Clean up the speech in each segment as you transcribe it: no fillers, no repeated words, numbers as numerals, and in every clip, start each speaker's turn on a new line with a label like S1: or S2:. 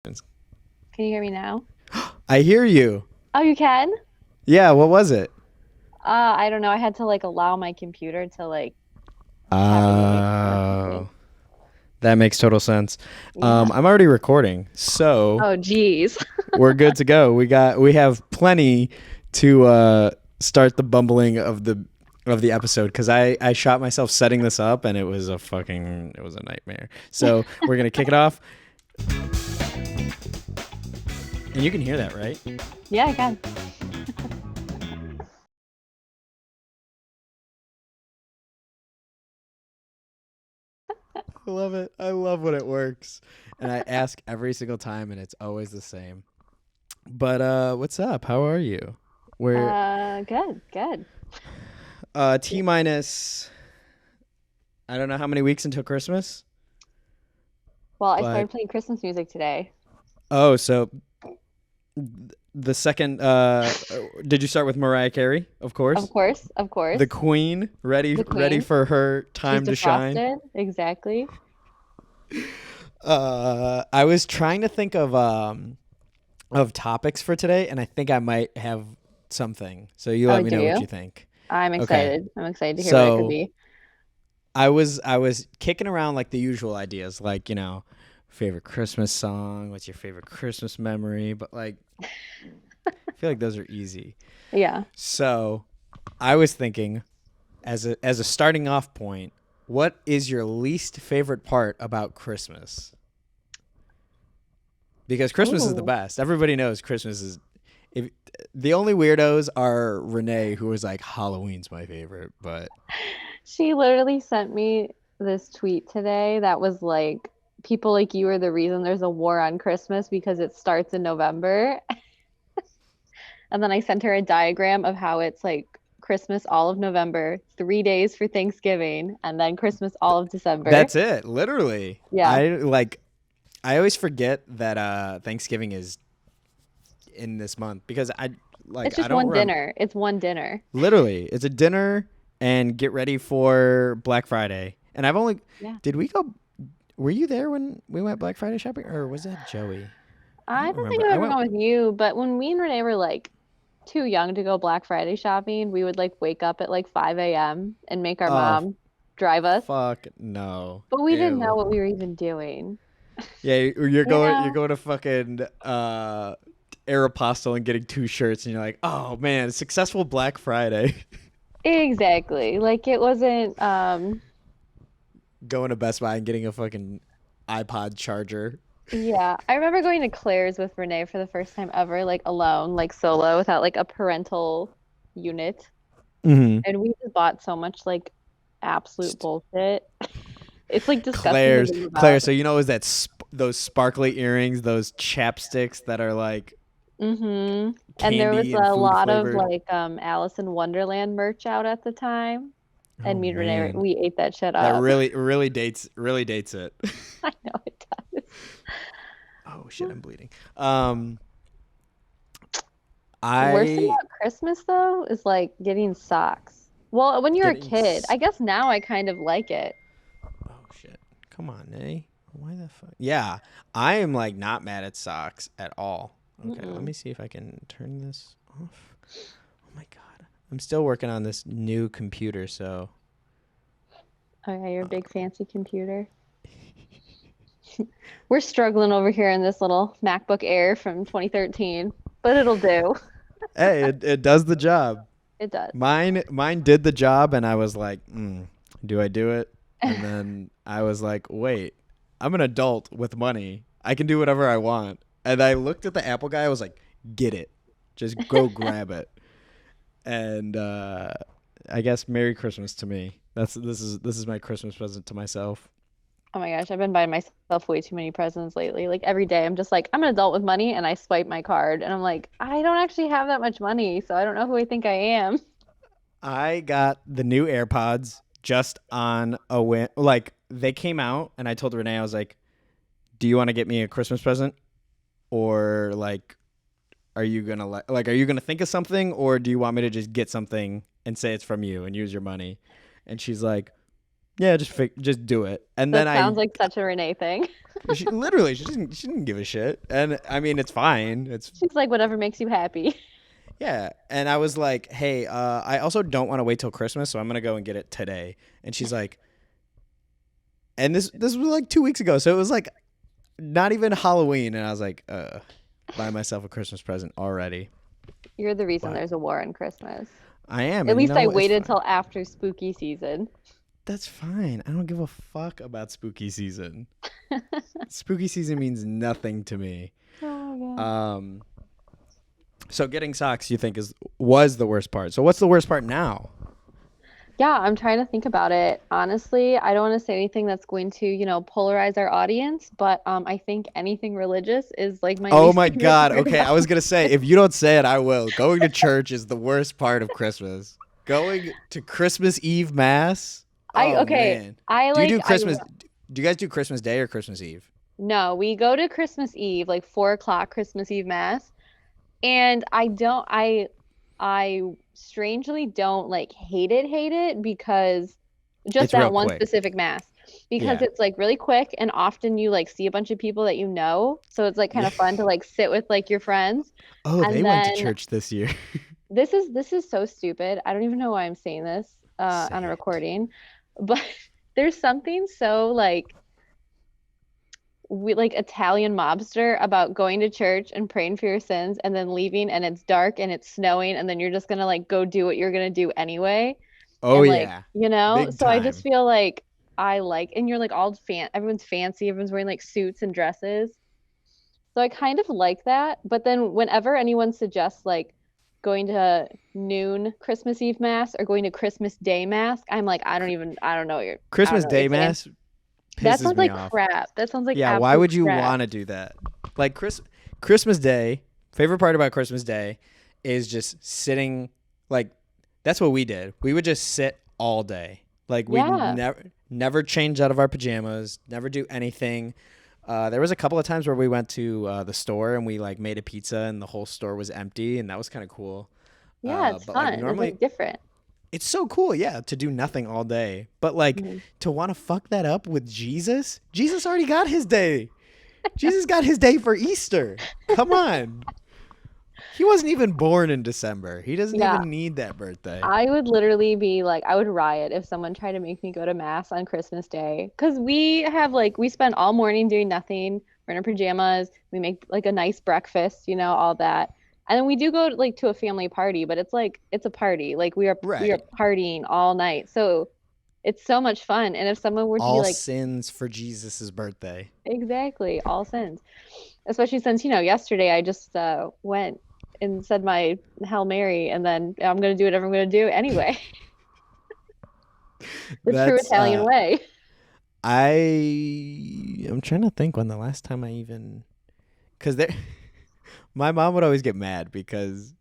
S1: Can you hear me now?
S2: I hear you.
S1: Oh, you can?
S2: Yeah, what was it?
S1: I don't know. I had to allow my computer to have it wait for a second.
S2: Oh, that makes total sense.
S1: Yeah.
S2: I'm already recording, so
S1: Oh, geez.
S2: we're good to go. We have plenty to start the bumbling of the episode because I shot myself setting this up and it was a nightmare. So we're gonna kick it off, and you can hear that, right?
S1: Yeah, I can.
S2: I love it. I love when it works, and I ask every single time, and it's always the same. But what's up? How are you? We're
S1: Good, good.
S2: T minus I don't know how many weeks until Christmas,
S1: Well, I
S2: but
S1: started playing Christmas music today.
S2: so the second did you start with Mariah Carey? Of
S1: Of
S2: course.
S1: course, of course.
S2: The Queen, ready
S1: The
S2: ready
S1: Queen.
S2: for her
S1: She's
S2: time to shine.
S1: defrosted. Exactly.
S2: I was trying to think of topics for today and I think I might have something. So you
S1: Oh,
S2: let me
S1: do
S2: know what
S1: you?
S2: you think.
S1: I'm
S2: Okay.
S1: excited. I'm excited to hear what it could
S2: So
S1: be.
S2: I was kicking around like the usual ideas, like favorite Christmas song, what's your favorite Christmas memory, but like I feel like those are easy.
S1: Yeah.
S2: So I was thinking, as a starting off point, what is your least favorite part about Christmas? Because Christmas is the
S1: Ooh.
S2: best. Everybody knows Christmas is. If, the only weirdos are Renee, who was like Halloween's my favorite, but
S1: She literally sent me this tweet today that was like, people like you are the reason there's a war on Christmas because it starts in November. And then I sent her a diagram of how it's like Christmas all of November, 3 days for Thanksgiving, and then Christmas all of December.
S2: that's it. Literally,
S1: Yeah.
S2: I always forget that Thanksgiving is in this month because
S1: It's
S2: I
S1: just
S2: don't
S1: one
S2: rem
S1: dinner. It's one dinner.
S2: literally it's a dinner and get ready for Black Friday. And I've only
S1: Yeah.
S2: did we go were you there when we went Black Friday shopping or was that Joey? I
S1: I
S2: don't
S1: don't think
S2: remember.
S1: I've
S2: I
S1: ever
S2: went
S1: gone with you, but when me and Renee were too young to go Black Friday shopping, we would wake up at 5 a.m. and make our
S2: oh
S1: mom drive us.
S2: fuck no.
S1: But we didn't know
S2: Ew.
S1: what we were even doing.
S2: Yeah, you're
S1: You
S2: going
S1: know?
S2: to fucking Aeropostale and getting two shirts and you're like, "Oh man, successful Black Friday."
S1: Exactly. Like it wasn't
S2: Going to Best Buy and getting a fucking iPod charger.
S1: yeah. I remember going to Claire's with Renee for the first time ever, alone, solo, without a parental unit.
S2: Mhm.
S1: And we just bought so much absolute bullshit. It's disgusting to think
S2: Claire.
S1: about.
S2: So is that those sparkly earrings, those chapsticks that are like
S1: Mm-hmm. And there was
S2: candy and
S1: a
S2: food
S1: lot of
S2: flavored.
S1: Alice in Wonderland merch out at the time. And
S2: Oh
S1: me and Renee,
S2: man,
S1: we ate that shit
S2: that
S1: up.
S2: really dates it.
S1: I know it does.
S2: Oh shit, I'm bleeding.
S1: Worst thing
S2: I
S1: about Christmas though is getting socks. Well, when you're a
S2: getting.
S1: kid, I guess now I kind of like it.
S2: Oh shit, come on, eh? Why the fuck? Yeah, I am like not mad at socks at all. Okay, let
S1: Mm-mm.
S2: me see if I can turn this off. Oh my god, I'm still working on this new computer, so.
S1: Oh yeah, your big fancy computer. We're struggling over here in this little MacBook Air from 2013, but it'll do.
S2: Hey, it does the job.
S1: It does.
S2: Mine did the job, and I was like, do I do it? And then I was like, wait, I'm an adult with money. I can do whatever I want. And I looked at the Apple guy. I was like, get it, just go grab it. And I guess Merry Christmas to me. This is my Christmas present to myself.
S1: Oh my gosh, I've been buying myself way too many presents lately. Like every day, I'm just like, I'm an adult with money, and I swipe my card, and I'm like, I don't actually have that much money, so I don't know who I think I am.
S2: I got the new AirPods just on a whim. Like they came out, and I told Renee, I was like, "Do you want to get me a Christmas present, or like, are you gonna are you gonna think of something, or do you want me to just get something and say it's from you and use your money?" And she's like, Yeah, just do it. And then
S1: That sounds like such a Renee thing.
S2: she didn't give a shit. And I mean, it's fine. It's
S1: She's like, whatever makes you happy.
S2: yeah. And I was like, hey, I also don't want to wait till Christmas, so I'm gonna go and get it today. And she's like, and this was like 2 weeks ago, so it was like not even Halloween, and I was like, buy myself a Christmas present already.
S1: You're the reason
S2: But
S1: there's a war on Christmas.
S2: I am,
S1: At
S2: and you
S1: least I
S2: know, it's
S1: waited
S2: fine.
S1: till after spooky season.
S2: That's fine. I don't give a fuck about spooky season. Spooky season means nothing to me.
S1: Oh my God.
S2: Um, so getting socks, you think was the worst part. So what's the worst part now?
S1: Yeah, I'm trying to think about it. Honestly, I don't want to say anything that's going to, polarize our audience, but I think anything religious is like my
S2: Oh
S1: least
S2: my
S1: favorite
S2: God.
S1: part
S2: Okay, I
S1: about.
S2: was gonna say if you don't say it, I will. Going to church is the worst part of Christmas. Going to Christmas Eve mass.
S1: I
S2: Oh
S1: okay,
S2: man.
S1: I
S2: Do you
S1: like
S2: do
S1: I
S2: Christmas? Do you guys do Christmas Day or Christmas Eve?
S1: no, we go to Christmas Eve, like 4 o'clock Christmas Eve mass, and I strangely don't like hate it because just
S2: It's real
S1: that one
S2: quick.
S1: specific mass because
S2: Yeah.
S1: it's like really quick and often you like see a bunch of people that you know, so it's like kind
S2: Yeah.
S1: of fun to like sit with like your friends.
S2: Oh, they
S1: And
S2: went to
S1: then
S2: church this year.
S1: this is so stupid. I don't even know why I'm saying this on a
S2: Say it.
S1: recording, but there's something so like Italian mobster about going to church and praying for your sins and then leaving and it's dark and it's snowing and then you're just gonna like go do what you're gonna do ananyway.
S2: Oh
S1: And like,
S2: yeah. Big
S1: so I just
S2: time.
S1: feel like and you're like all everyone's fancy, everyone's wearing like suits and dresses. So I kind of like that. But then whenever anyone suggests like going to noon Christmas Eve mass or going to Christmas Day mass, I'm like, I don't
S2: Christmas
S1: know what you're
S2: Day
S1: saying.
S2: mass
S1: That
S2: pisses
S1: sounds
S2: me
S1: like
S2: off.
S1: crap. That sounds like
S2: Yeah, why
S1: absolute
S2: would you
S1: crap.
S2: want to do that? Like Christmas Day, favorite part about Christmas Day is just sitting like that's what we did. We would just sit all day. Like we
S1: Yeah.
S2: never change out of our pajamas, never do anything. There was a couple of times where we went to the store and we like made a pizza and the whole store was empty and that was kind of cool.
S1: Yeah, it's
S2: But like
S1: fun. It's
S2: normally
S1: like different.
S2: it's so cool, yeah, to do nothing all day. But like
S1: Mhm.
S2: to want to fuck that up with Jesus? Jesus already got his day. Jesus got his day for Easter. Come on. He wasn't even born in December. He doesn't
S1: Yeah,
S2: even need that birthday.
S1: I would literally be like, I would riot if someone tried to make me go to mass on Christmas Day. Because we spend all morning doing nothing. We're in our pajamas. We make like a nice breakfast, all that. And then we do go like to a family party, but it's like it's a party. Like we are
S2: Right.
S1: partying all night. So it's so much fun. And if someone were to be
S2: All
S1: like,
S2: sins for Jesus' birthday.
S1: exactly, all sins. Especially since, yesterday I just went and said my Hail Mary, and then I'm gonna do whatever I'm gonna do anyway. The true
S2: That's
S1: Italian way.
S2: I'm trying to think when the last time I even cuz there my mom would always get mad because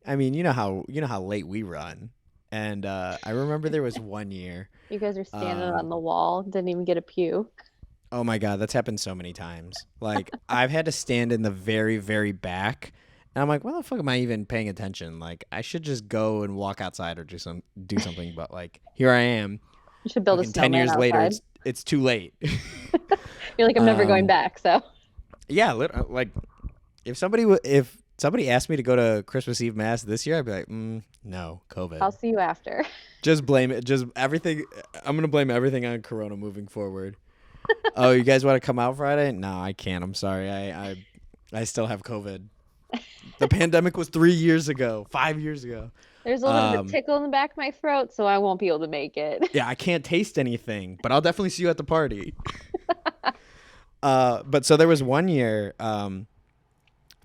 S2: I mean, you know how late we run. And I remember there was one year.
S1: You guys are standing on
S2: Um,
S1: the wall, didn't even get a pew.
S2: oh my god, that's happened so many times. Like I've had to stand in the very, very back, and I'm like, why the fuck am I even paying attention? Like I should just go and walk outside or do something. But like here I am.
S1: You should build a
S2: Fucking 10 years
S1: snowman
S2: later,
S1: outside.
S2: it's too late.
S1: You're like, I'm never going
S2: um,
S1: back, so
S2: yeah, like if somebody asked me to go to Christmas Eve mass this year, I'd be like, no,
S1: I'll
S2: COVID.
S1: see you after.
S2: Just blame it. Just everything. I'm gonna blame everything on Corona moving forward. Oh, you guys want to come out Friday? No, I can't. I'm sorry. I still have COVID. The pandemic was 3 years ago, 5 years ago.
S1: There's a little bit of a
S2: Um,
S1: tickle in the back of my throat, so I won't be able to make it.
S2: yeah, I can't taste anything, but I'll definitely see you at the party. But so there was one year,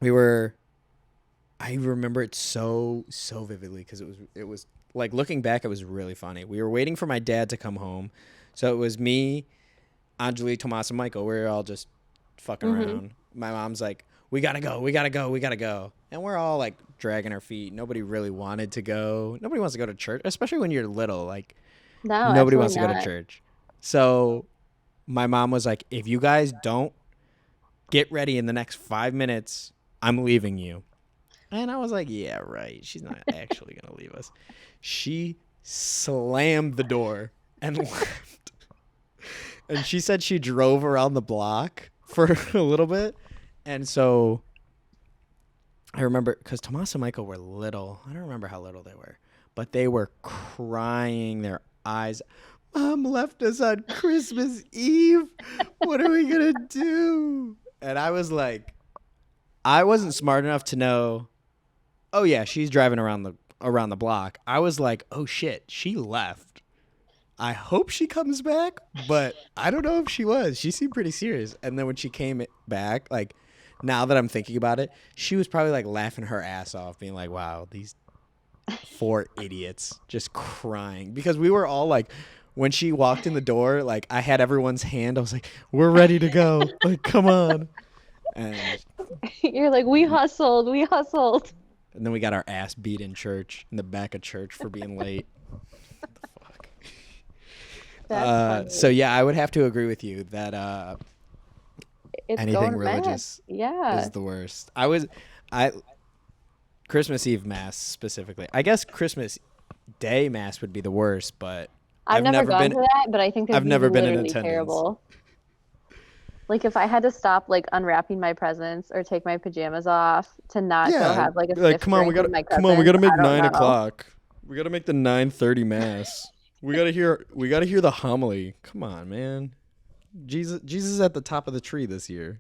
S2: we were. I remember it so vividly because it was like looking back, it was really funny. We were waiting for my dad to come home, so it was me, Anjali, Tomas, and Michael. We were all just fucking
S1: Hmm.
S2: around. My mom's like, "We gotta go, we gotta go, we gotta go," and we're all like dragging our feet. Nobody really wanted to go. Nobody wants to go to church, especially when you're little. Like
S1: No,
S2: nobody wants
S1: absolutely
S2: to go to
S1: not.
S2: church. So my mom was like, "If you guys don't get ready in the next 5 minutes, I'm leaving you." And I was like, "Yeah, right. She's not actually gonna leave us." She slammed the door and left. And she said she drove around the block for a little bit. And so I remember because Tomas and Michael were little. I don't remember how little they were, but they were crying their eyes. Mom left us on Christmas Eve. What are we going to do? And I was like, I wasn't smart enough to know, oh, yeah, she's driving around the block. I was like, oh, shit, she left. I hope she comes back, but I don't know if she was. She seemed pretty serious. And then when she came back, like, now that I'm thinking about it, she was probably like laughing her ass off, being like, wow, these 4 idiots just crying. Because we were all like, when she walked in the door, like, I had everyone's hand. I was like, we're ready to go. Like, come on. And
S1: You're like, we hustled.
S2: then we got our ass beat in church, in the back of church for being late.
S1: That's
S2: So yeah, I would have to agree with you that
S1: it's
S2: anything
S1: going
S2: religious
S1: mad. Yeah.
S2: is the worst. I Christmas Eve mass specifically. I guess Christmas Day mass would be the worst, but
S1: I've never gone
S2: been
S1: to that, but I think
S2: I've
S1: they'd be
S2: never been in
S1: literally
S2: attendance.
S1: terrible. Like if I had to stop like unwrapping my presents or take my pajamas off to not go
S2: Yeah,
S1: have like a
S2: like
S1: stiff
S2: come on,
S1: drink with my
S2: come on, we gotta
S1: cousins,
S2: make
S1: I don't
S2: 9
S1: know.
S2: o'clock. We gotta make the 9:30 mass. We gotta hear the homily. Come on, man. Jesus is at the top of the tree this year.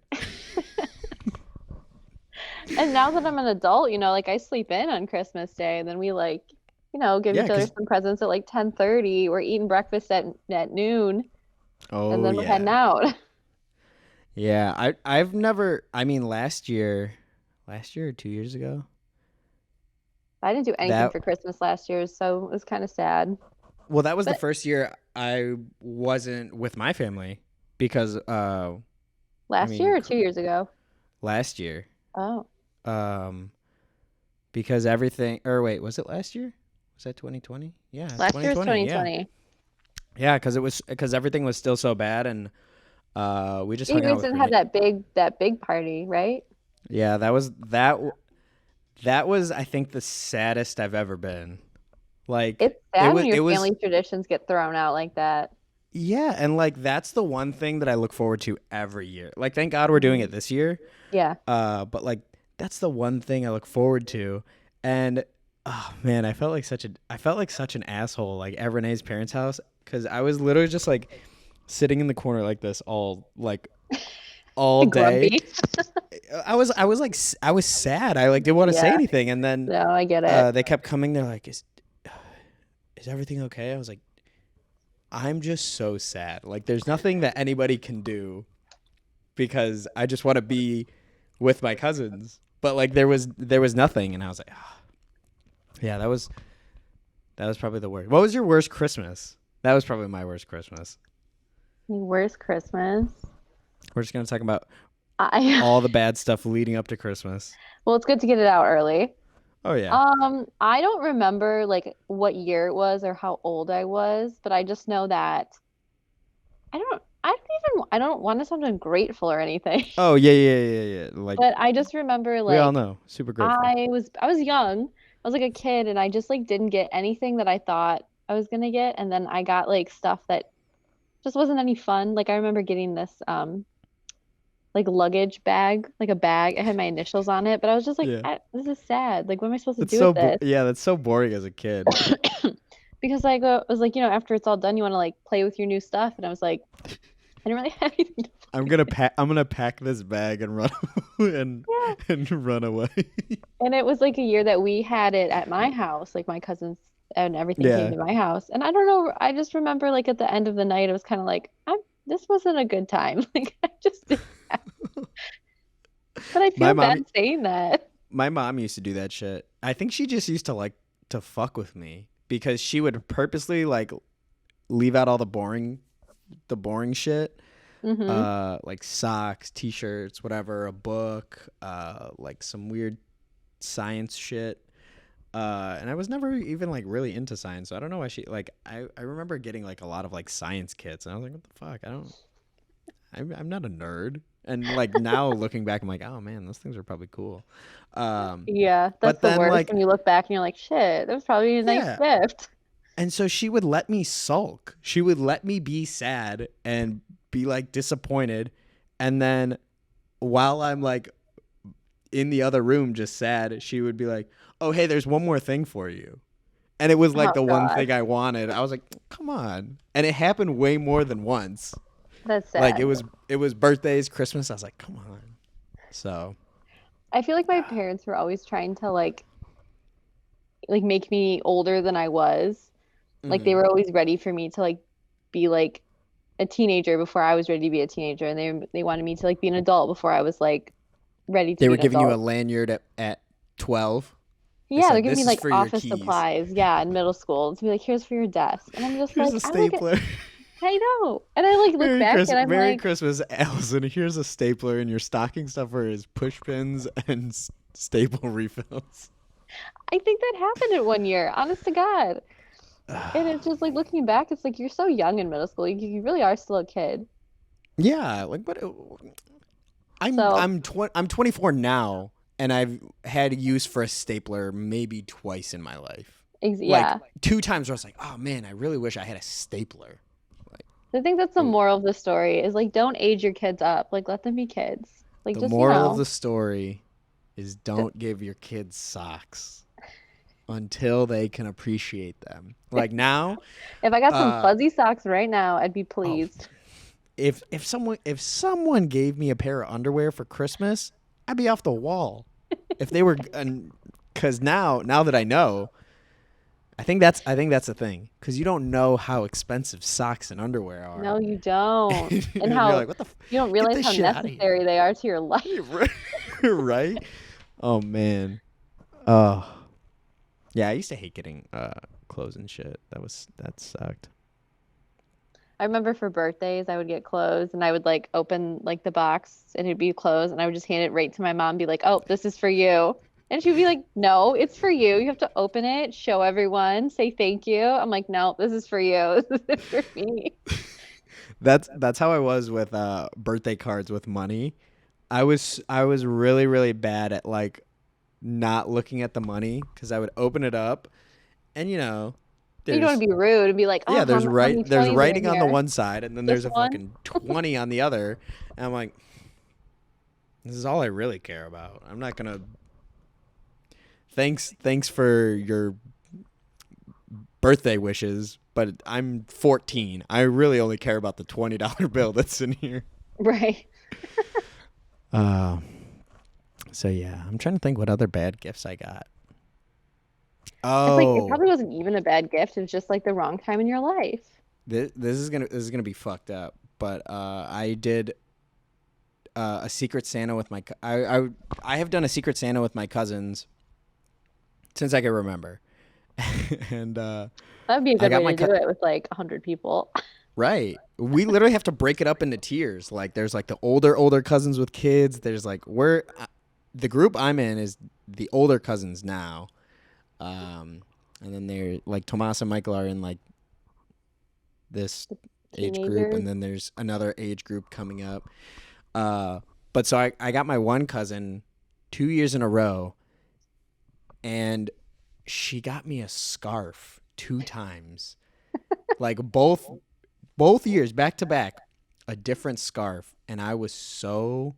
S1: And now that I'm an adult, like I sleep in on Christmas Day, and then we like, give
S2: Yeah,
S1: each other
S2: 'cause
S1: some presents at like 10:30. We're eating breakfast at noon, and
S2: oh
S1: then we're heading
S2: yeah.
S1: out.
S2: Yeah, I've never, I mean last year or 2 years ago.
S1: I didn't do anything
S2: That
S1: for Christmas last year, so it was kind of sad.
S2: Well, that was the
S1: But
S2: first year I wasn't with my family because I
S1: last
S2: mean
S1: year or 2 years ago?
S2: last year
S1: Oh,
S2: um because everything or wait, was it last year? Was that 2020? Yeah,
S1: last year was
S2: 2020. Yeah.
S1: 2020.
S2: Yeah, cuz everything was still so bad and we just
S1: Yeah, you
S2: hung out
S1: guys
S2: with
S1: didn't have that big party, right?
S2: Yeah, that was I think the saddest I've ever been. Like
S1: It's sad when
S2: it
S1: your
S2: was
S1: family traditions get thrown out like that.
S2: yeah, and like that's the one thing that I look forward to every year. Like thank God we're doing it this year.
S1: Yeah.
S2: But like that's the one thing I look forward to. And oh man, I felt like such an asshole like at Renee's parents' house because I was literally just like sitting in the corner like this all day.
S1: Grumpy.
S2: I was sad. I like didn't want to say
S1: Yeah.
S2: anything, and then
S1: No, I get it.
S2: they kept coming. They're like, is everything okay? I was like, I'm just so sad. Like there's nothing that anybody can do because I just want to be with my cousins. But like there was nothing, and I was like, ah. Yeah, that was probably the worst. What was your worst Christmas? That was probably my worst Christmas.
S1: Worst Christmas.
S2: We're just gonna talk about
S1: I
S2: all the bad stuff leading up to Christmas.
S1: Well, it's good to get it out early.
S2: Oh yeah.
S1: I don't remember like what year it was or how old I was, but I just know that I don't want to sound ungrateful or anything.
S2: Oh yeah. Like
S1: But I just remember
S2: we all
S1: like
S2: know, super grateful.
S1: I was young. I was like a kid and I just like didn't get anything that I thought I was gonna get, and then I got like stuff that just wasn't any fun. Like I remember getting this like luggage bag, like a bag. It had my initials on it, but I was just like,
S2: Yeah.
S1: this is sad. Like, what am I supposed to
S2: It's
S1: do
S2: so
S1: with this?
S2: yeah, that's so boring as a kid.
S1: Because I was like, after it's all done, you want to like play with your new stuff, and I was like, I didn't really have anything.
S2: I'm gonna pack this bag and run and
S1: Yeah.
S2: and run away.
S1: And it was like a year that we had it at my house, like my cousins and everything
S2: Yeah.
S1: came to my house. And I don't know, I just remember like at the end of the night, it was kind of like, this wasn't a good time. Like I just didn't have. But I
S2: My
S1: feel
S2: mom
S1: bad saying that.
S2: my mom used to do that shit. I think she just used to like to fuck with me because she would purposely like leave out all the boring shit.
S1: Hmm.
S2: Like socks, t-shirts, whatever, a book, like some weird science shit. And I was never even like really into science, so I don't know why she like. I remember getting like a lot of like science kits, and I was like, what the fuck? I'm not a nerd. And like now looking back, I'm like, oh man, those things are probably cool.
S1: Yeah,
S2: But
S1: that's the
S2: then
S1: worst
S2: like
S1: when you look back and you're like, shit, that was probably a nice
S2: yeah,
S1: gift.
S2: And so she would let me sulk. She would let me be sad and be like disappointed. And then while I'm like in the other room just sad, she would be like, "Oh, hey, there's one more thing for you." And it was like
S1: Oh
S2: the one
S1: God,
S2: thing I wanted. I was like, "Come on." And it happened way more than once.
S1: that's
S2: Like
S1: sad.
S2: it was birthdays, Christmas. I was like, "Come on." So,
S1: I feel like my parents were always trying to like make me older than I was. Like they
S2: mhm.
S1: were always ready for me to like be like a teenager before I was ready to be a teenager, and they wanted me to like be an adult before I was like ready to
S2: They
S1: be
S2: were
S1: an
S2: giving you a
S1: adult.
S2: lanyard at 12. They
S1: Yeah, they're
S2: said,
S1: giving me
S2: "This is
S1: like
S2: for your
S1: office
S2: keys.
S1: supplies, yeah, in middle school. To be like, here's for your desk. And I'm just
S2: Here's
S1: like,
S2: a
S1: I'm like,
S2: stapler."
S1: I know. And I like look back and I'm
S2: Merry
S1: like,
S2: Christmas, Allison. Here's a stapler, and your stocking stuffer is push pins and staple refills.
S1: I think that happened in one year, honest to God. And it's just like looking back, it's like you're so young in middle school. You really are still a kid.
S2: Yeah, like but
S1: So,
S2: I'm 24 now, and I've had use for a stapler maybe twice in my life. Like
S1: yeah.
S2: two times where I was like, "Oh man, I really wish I had a stapler." Like,
S1: I think that's the
S2: ooh.
S1: moral of the story is like don't age your kids up. Like let them be kids. Like
S2: The
S1: just,
S2: moral of the story is
S1: d-
S2: don't give your kids socks until they can appreciate them. Like now,
S1: if I got some
S2: uh,
S1: fuzzy socks right now, I'd be
S2: oh,
S1: pleased.
S2: if someone gave me a pair of underwear for Christmas, I'd be off the wall. If they were, because now that I know, I think that's the thing, because you don't know how expensive socks and underwear are.
S1: No, you don't. And
S2: And you're
S1: how
S2: like, what the?
S1: you don't
S2: Get
S1: realize
S2: this
S1: how
S2: shit out of here.
S1: necessary they are to your life.
S2: Right? Oh man. Oh yeah. I used to hate getting clothes and shit. That sucked.
S1: I remember for birthdays, I would get clothes and I would like open like the box and it'd be clothes and I would just hand it right to my mom and be like, "Oh, this is for you." And she'd be like, "No, it's for you. You have to open it, show everyone, say thank you." I'm like, "No, this is for you. This is for me."
S2: That's how I was with birthday cards with money. I was really bad at like not looking at the money because I would open it up and
S1: You don't want
S2: there's
S1: to be rude and be like, "Oh,
S2: yeah
S1: how many
S2: there's
S1: 20s are in
S2: writing on the
S1: here?"
S2: one side and then there's
S1: Just
S2: a
S1: one?
S2: fucking 20 on the other, and I'm like, this is all I really care about. I'm not gonna thanks for your birthday wishes, but I'm 14. I really only care about the $20 bill that's in here.
S1: Right.
S2: Uh, so yeah, I'm trying to think what other bad gifts I got.
S1: It's like it
S2: Oh,
S1: probably wasn't even a bad gift. It was just like the wrong time in your life.
S2: this is gonna be fucked up. But I did a secret Santa with I have done a secret Santa with my cousins since I can remember, and
S1: That would be a
S2: I
S1: good
S2: got
S1: way
S2: my
S1: to do it with like 100 people.
S2: right. We literally have to break it up into tiers. Like there's like the older cousins with kids. There's like the group I'm in is the older cousins now. And then they're like Tomas and Michael are in like this age group,
S1: Teenagers.
S2: and then there's another age group coming up. Uh, but so I got my one cousin 2 years in a row, and she got me a scarf two times, like both years back to back, a different scarf, and I was so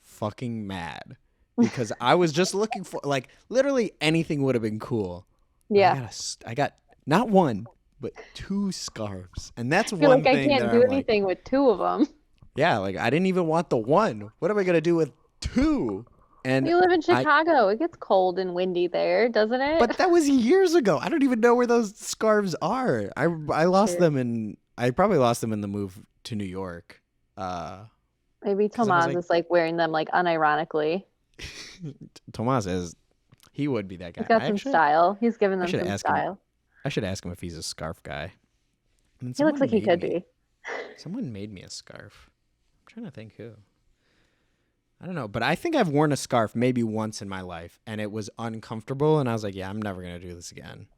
S2: fucking mad because I was just looking for like literally anything would have been cool.
S1: Yeah.
S2: I got not one but two scarves, and that's
S1: You're
S2: one
S1: like, I
S2: thing that
S1: can't do
S2: I'm like,
S1: anything with two of them.
S2: yeah, like I didn't even want the one. What am I gonna do with two? And
S1: You live in
S2: I,
S1: Chicago. It gets cold and windy there, doesn't
S2: but
S1: it?
S2: that was years ago. I don't even know where those scarves are. I lost
S1: True.
S2: them I probably lost them in the move to New York.
S1: Maybe
S2: Because I was
S1: Tomas
S2: like,
S1: is like wearing them like unironically.
S2: Tomas is he would be that
S1: He's
S2: guy.
S1: got some style. He's giving
S2: I
S1: them
S2: should
S1: some
S2: ask him.
S1: style.
S2: I should ask him if he's a scarf guy. And
S1: He looks like he could be.
S2: someone made me a scarf. I'm trying to think who. I don't know, but I think I've worn a scarf maybe once in my life, and it was uncomfortable, and I was like, yeah, I'm never gonna do this again.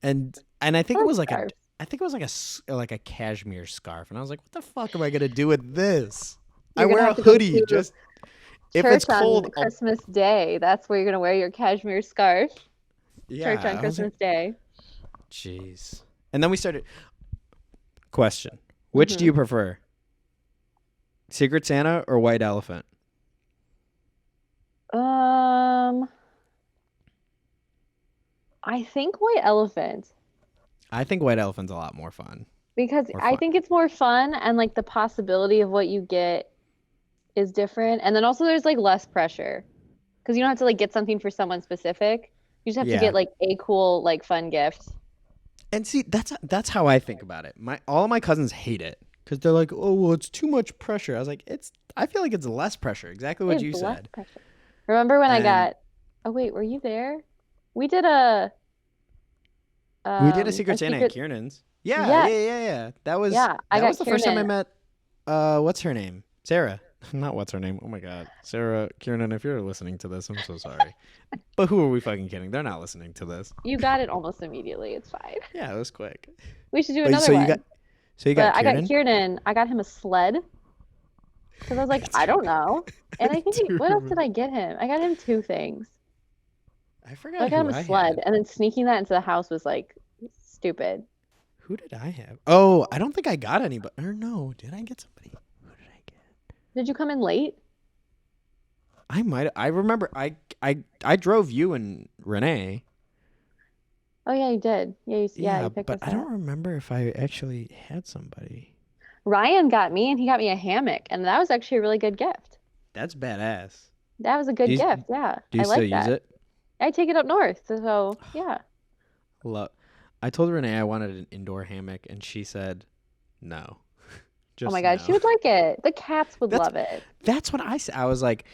S2: And I think
S1: I
S2: it
S1: like
S2: was
S1: scarves.
S2: I think it was like a cashmere scarf, and I was like, what the fuck am I gonna do with this? I
S1: You're gonna
S2: wear a
S1: have to go
S2: hoodie
S1: to
S2: just if it's
S1: church on
S2: cold.
S1: Christmas Day. That's where you're gonna wear your cashmere scarf. Church on
S2: Yeah, I was like,
S1: Christmas Day.
S2: Jeez. And then we started. Question: which do
S1: Hmm.
S2: you prefer, Secret Santa or White Elephant?
S1: Um, I think white elephant
S2: I think White Elephant's a lot more fun.
S1: because
S2: More
S1: I
S2: fun.
S1: think it's more fun and like the possibility of what you get is different. And then also there's like less pressure because you don't have to like get something for someone specific. You just have to get
S2: Yeah.
S1: like a cool like fun gift.
S2: And see, that's how I think about it. All of my cousins hate it because they're like, "Oh, well, it's too much pressure." I was like, "It's." I feel like it's less pressure. Exactly what
S1: It's
S2: you
S1: less
S2: said.
S1: pressure. Remember when I
S2: And
S1: got, oh wait, were you there? We did
S2: we did a
S1: a
S2: Secret Santa at
S1: secret,
S2: Kieran's. Yeah,
S1: yes,
S2: yeah, yeah, yeah. That was
S1: yeah, I
S2: that was
S1: got
S2: the first time I
S1: Kiernan.
S2: met. What's her name? Sarah. Not what's her name. Oh my God, Sarah Kieran. If you're listening to this, I'm so sorry. But who are we fucking kidding? They're not listening to this.
S1: You got it almost immediately. It's fine.
S2: Yeah, it was quick.
S1: We should do
S2: But
S1: another one.
S2: so you got
S1: But I got
S2: Kieran.
S1: Kiernan, I got him a sled because I was like, I don't know.
S2: I
S1: And I think
S2: do
S1: what else did
S2: remember.
S1: I get him? I got him two things.
S2: I
S1: I
S2: forgot
S1: got
S2: who
S1: him a
S2: I
S1: sled,
S2: had.
S1: and then sneaking that into the house was like stupid.
S2: Who did I have? Oh, I don't think I got anybody. Or no, did I get somebody? Who did I get?
S1: Did you come in late?
S2: I might. I remember. I drove you and Renee.
S1: Oh yeah, you did. Yeah,
S2: Yeah,
S1: you picked
S2: but
S1: us
S2: I
S1: up.
S2: don't remember if I actually had somebody.
S1: Ryan got me, and he got me a hammock, and that was actually a really good gift.
S2: That's badass.
S1: That was a
S2: Do
S1: good
S2: you
S1: gift. Yeah,
S2: do you
S1: I
S2: still
S1: like
S2: use
S1: that.
S2: it?
S1: I take it up north, so yeah.
S2: Love. I told Renee I wanted an indoor hammock, and she said no.
S1: Oh my
S2: Just
S1: God, she
S2: no.
S1: would like it. The cats would
S2: That's
S1: love it.
S2: that's what I said. I was like,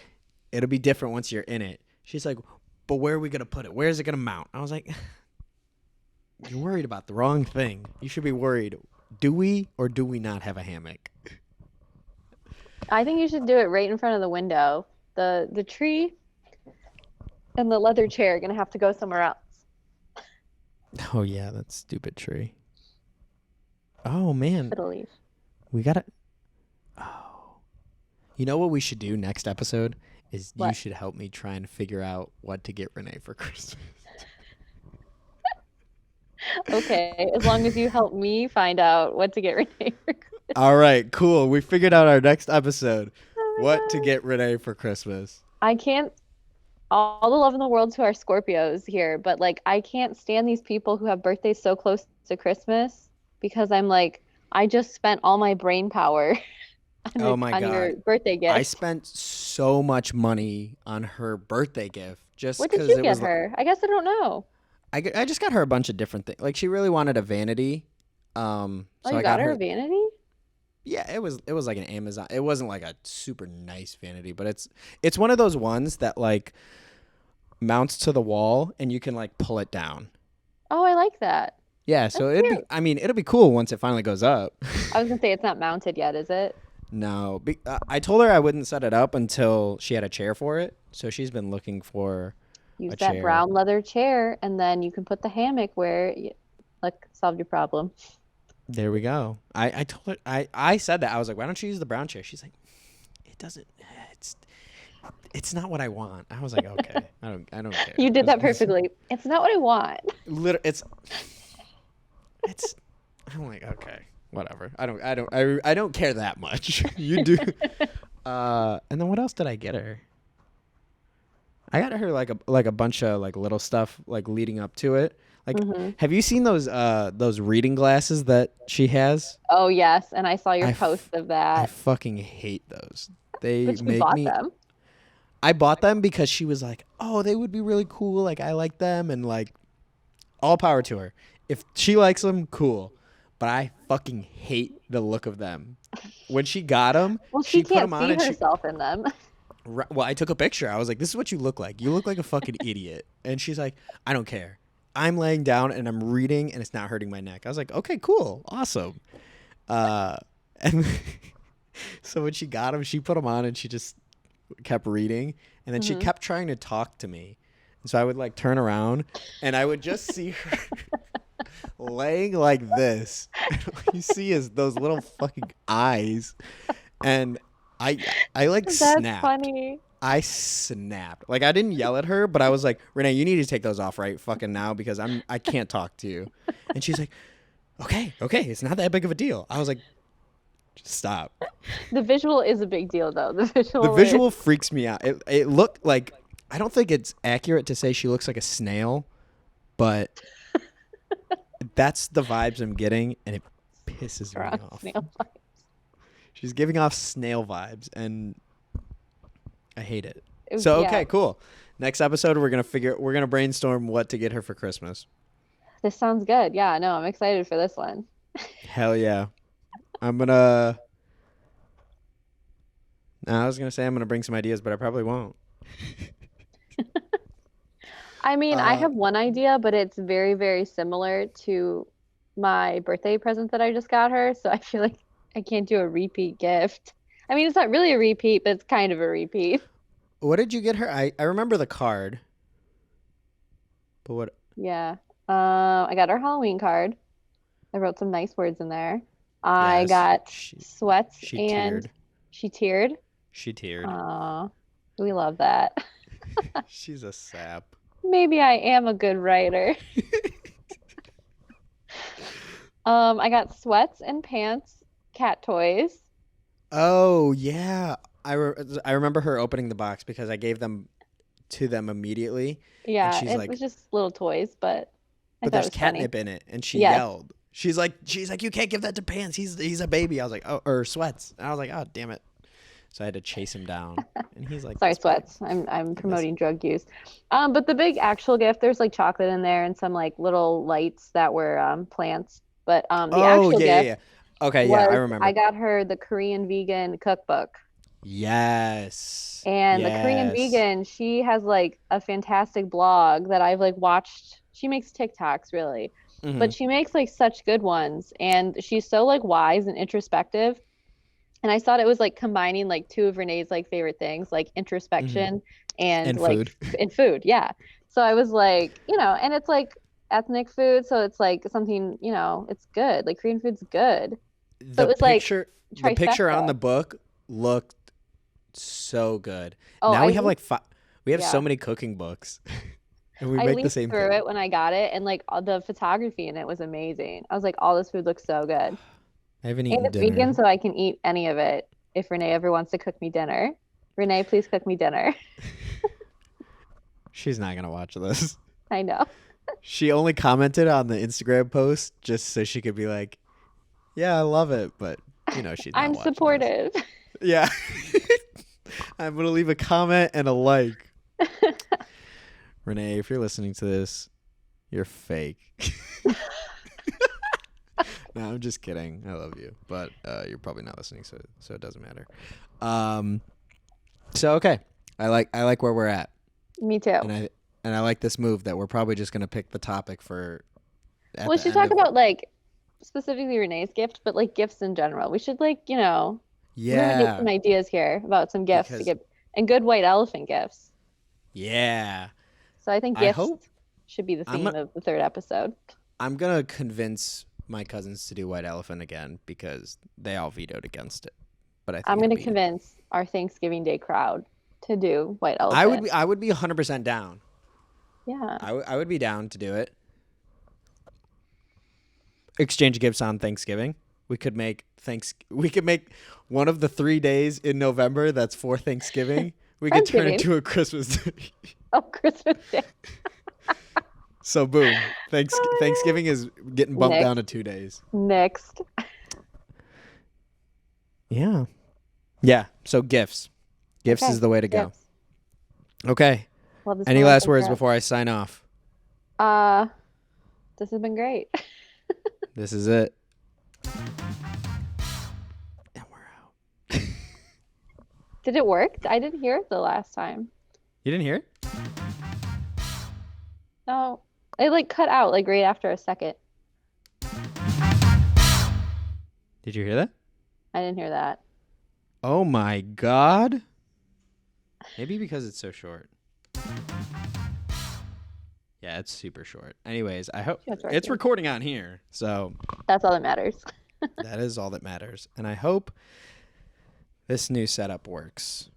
S2: it'll be different once you're in it. She's like, but where are we gonna put it? Where is it gonna mount? I was like, you're worried about the wrong thing. You should be worried. Do we or do we not have a hammock?
S1: I think you should do it right in front of the window. The tree and the leather chair are gonna have to go somewhere else.
S2: Oh yeah, that stupid tree. Oh man,
S1: It'll leave.
S2: we gotta. Oh, you know what we should do next episode is you
S1: What?
S2: should help me try and figure out what to get Renee for Christmas.
S1: Okay, as long as you help me find out what to get Renee for Christmas.
S2: All right, cool. We figured out our next episode.
S1: Oh my
S2: What to
S1: God.
S2: get Renee for Christmas.
S1: I can't all the love in the world to our Scorpios here, but like I can't stand these people who have birthdays so close to Christmas because I'm like, I just spent all my brain power
S2: Oh my
S1: on your
S2: God.
S1: birthday
S2: I
S1: gift.
S2: spent so much money on her birthday gift just
S1: What did
S2: because
S1: you
S2: it
S1: get
S2: was.
S1: her? I guess I don't know.
S2: I just got her a bunch of different things. Like she really wanted a vanity.
S1: Oh,
S2: So
S1: you
S2: I
S1: got
S2: got
S1: her a
S2: her.
S1: vanity?
S2: Yeah, it was like an Amazon. It wasn't like a super nice vanity, but it's one of those ones that like mounts to the wall and you can like pull it down.
S1: Oh, I like that.
S2: Yeah,
S1: That's
S2: so it'd be.
S1: cute.
S2: I mean, it'll be cool once it finally goes up.
S1: I was gonna say it's not mounted yet, is it?
S2: No, I told her I wouldn't set it up until she had a chair for it. So she's been looking for
S1: Use
S2: a
S1: that
S2: chair.
S1: brown leather chair, and then you can put the hammock where you, like solved your problem.
S2: There we go. I told her I said that I was like, why don't you use the brown chair? She's like, it doesn't. It's it's not what I want. I was like, okay, I don't care.
S1: You did that perfectly. It's not what I want.
S2: It's. I'm like, okay, whatever. I don't care that much. You do. And then what else did I get her? I got her like a bunch of like little stuff like leading up to it. Like,
S1: Hmm.
S2: have you seen those reading glasses that she has?
S1: Oh yes, and I saw your
S2: I,
S1: post
S2: f-
S1: of
S2: I
S1: that,
S2: fucking hate those. They
S1: but you
S2: make
S1: bought
S2: me.
S1: them.
S2: I bought them because she was like, "Oh, they would be really cool. Like, I like them, and like, all power to her. If she likes them, cool. But I fucking hate the look of them. When she got them,
S1: Well, she
S2: she put
S1: can't
S2: them on,
S1: see
S2: and she.
S1: herself in them.
S2: Well, I took a picture. I was like, "This is what you look like. You look like a fucking idiot." And she's like, "I don't care. I'm laying down and I'm reading, and it's not hurting my neck." I was like, "Okay, cool, awesome." Uh, and so when she got them, she put them on, and she just kept reading, and then she
S1: Hmm.
S2: kept trying to talk to me. And so I would like turn around, and I would just see her laying like this. And all you see is those little fucking eyes, and I like
S1: That's
S2: snapped.
S1: funny.
S2: I snapped. Like I didn't yell at her, but I was like, Renee, you need to take those off right fucking now because I can't talk to you. And she's like, okay, it's not that big of a deal. I was like, just stop.
S1: The visual is a big deal, though. The
S2: The
S1: visual is.
S2: visual freaks me out. It looked like, I don't think it's accurate to say she looks like a snail, but that's the vibes I'm getting, and it pisses me
S1: Strong
S2: off.
S1: snail bite.
S2: She's giving off snail vibes, and I hate it. So
S1: Yeah.
S2: okay, cool. Next episode, we're gonna brainstorm what to get her for Christmas.
S1: This sounds good. Yeah, no, I'm excited for this one.
S2: Hell yeah! I'm gonna. I was gonna say I'm gonna bring some ideas, but I probably won't.
S1: I mean, I
S2: Uh,
S1: have one idea, but it's very, very similar to my birthday present that I just got her. So I feel like I can't do a repeat gift. I mean, it's not really a repeat, but it's kind of a repeat.
S2: What did you get her? I remember the card, but what?
S1: Yeah. I got her Halloween card. I wrote some nice words in there. I
S2: Yes,
S1: got
S2: she
S1: sweats
S2: she
S1: and
S2: teared.
S1: she teared.
S2: She teared.
S1: We love that.
S2: She's a sap.
S1: Maybe I am a good writer. I got sweats and pants, cat toys.
S2: Oh yeah, I remember her opening the box because I gave them to them immediately, and
S1: Yeah,
S2: she's
S1: it
S2: like,
S1: was just little toys, but I
S2: "But
S1: thought it
S2: there's
S1: was funny.
S2: catnip in it," and she
S1: Yes.
S2: yelled. She's like, "You can't give that to Pants. He's a baby." I was like, "Oh, or Sweats," and I was like, "Oh, damn it!" So I had to chase him down, and he's like,
S1: Sorry,
S2: "That's fine."
S1: sweats. I'm promoting drug use. But the big actual gift, there's like chocolate in there and some like little lights that were plants. But the
S2: Oh
S1: actual
S2: yeah,
S1: gift
S2: Okay, yeah, I
S1: was
S2: remember.
S1: I got her the Korean vegan cookbook.
S2: Yes,
S1: And the Korean
S2: yes.
S1: vegan, she has like a fantastic blog that I've like watched. She makes TikToks really,
S2: Hmm.
S1: but she makes like such good ones. And she's so like wise and introspective. And I thought it was like combining like two of Renee's like favorite things, like
S2: Hmm.
S1: introspection and
S2: And
S1: like
S2: food.
S1: in food. Yeah. So I was like, and it's like ethnic food, so it's like something, it's good. Like Korean food's good. So
S2: The
S1: it was like
S2: picture on
S1: trifecta.
S2: the book looked so good.
S1: Oh,
S2: Now
S1: I
S2: we have
S1: leafed,
S2: like five. We have so
S1: yeah.
S2: many cooking books, and we
S1: I
S2: make the
S1: leafed
S2: same
S1: through
S2: thing.
S1: it when I got it, and like all the photography in it was amazing. I was like, all this food looks so good.
S2: I haven't
S1: And
S2: eaten
S1: it's vegan,
S2: dinner.
S1: so I can eat any of it if Renee ever wants to cook me dinner. Renee, please cook me dinner.
S2: She's not gonna watch this.
S1: I know.
S2: She only commented on the Instagram post just so she could be like, "Yeah, I love it," but she's not
S1: I'm
S2: watching this.
S1: supportive.
S2: Yeah. I'm gonna leave a comment and a like. Renee, if you're listening to this, you're fake. No, I'm just kidding. I love you, but you're probably not listening, so it doesn't matter. Um, so okay, I like where we're at,
S1: Me too.
S2: and I like this move that we're probably just gonna pick the topic for at
S1: We
S2: the
S1: should
S2: end
S1: talk
S2: of.
S1: about like specifically Renee's gift, but like gifts in general. We should like, marinate
S2: Yeah,
S1: some ideas here about some gifts to
S2: because
S1: get and good white elephant gifts.
S2: yeah,
S1: So I think
S2: I
S1: gifts
S2: hope
S1: should be the
S2: I'm
S1: theme of the third episode.
S2: I'm gonna convince my cousins to do White Elephant again because they all vetoed against it. But I
S1: I'm
S2: think
S1: going
S2: it'd
S1: to
S2: be.
S1: convince our Thanksgiving Day crowd to do white
S2: I would
S1: elephant.
S2: be. I would be 100% down.
S1: Yeah.
S2: I would be down to do it. Exchange gifts on Thanksgiving. We could make one of the 3 days in November that's for Thanksgiving. We could turn
S1: Friendsgiving.
S2: into a Christmas day.
S1: Oh, Christmas Day.
S2: So boom, Thanksgiving is getting bumped down
S1: Next.
S2: to 2 days.
S1: Next.
S2: Yeah. Yeah. So gifts. Gifts
S1: Okay.
S2: is the way to go.
S1: Gifts.
S2: Okay.
S1: Well, this
S2: Any
S1: one
S2: last
S1: was
S2: words
S1: great.
S2: before I sign off?
S1: Uh, this has been great.
S2: This is it. And we're out.
S1: Did it work? I didn't hear it the last time.
S2: You didn't hear it?
S1: No, it like cut out like right after a second.
S2: Did you hear that?
S1: I didn't hear that.
S2: Oh my god. Maybe because it's so short. Yeah, it's super short. Anyways, I hope
S1: It's
S2: it's
S1: working.
S2: recording on here. So
S1: That's all that matters.
S2: that is all that matters. And I hope this new setup works